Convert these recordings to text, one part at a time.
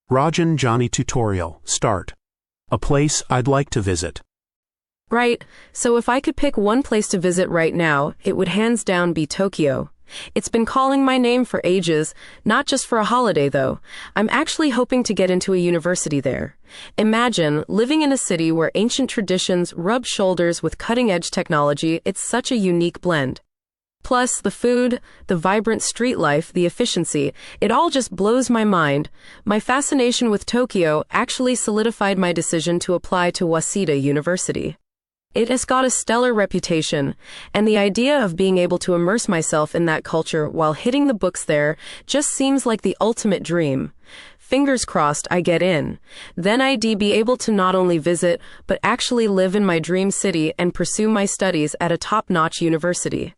Rajen Jani tutorial, start. A place I'd like to visit. Right, so if I could pick one place to visit right now, it would hands down be Tokyo. It's been calling my name for ages, not just for a holiday though. I'm actually hoping to get into a university there. Imagine living in a city where ancient traditions rub shoulders with cutting-edge technology. It's such a unique blend. Plus, the food, the vibrant street life, the efficiency, it all just blows my mind. My fascination with Tokyo actually solidified my decision to apply to Waseda University. It has got a stellar reputation, and the idea of being able to immerse myself in that culture while hitting the books there just seems like the ultimate dream. Fingers crossed I get in. Then I'd be able to not only visit, but actually live in my dream city and pursue my studies at a top-notch university.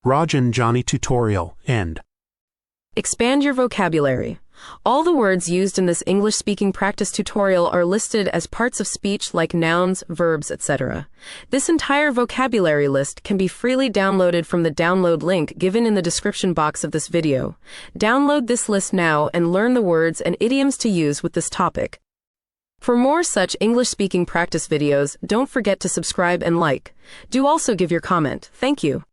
Rajen Jani tutorial, end. Expand your vocabulary. All the words used in this English-speaking practice tutorial are listed as parts of speech like nouns, verbs, etc. This entire vocabulary list can be freely downloaded from the download link given in the description box of this video. Download this list now and learn the words and idioms to use with this topic. For more such English-speaking practice videos, don't forget to subscribe and like. Do also give your comment. Thank you.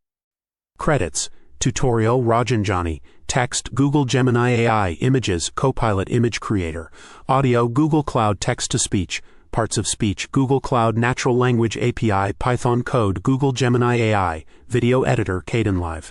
Credits. Tutorial Rajen Jani. Text Google Gemini AI. Images Copilot Image Creator. Audio Google Cloud Text-to-Speech. Parts of speech Google Cloud Natural Language API. Python code Google Gemini AI. Video editor Kdenlive.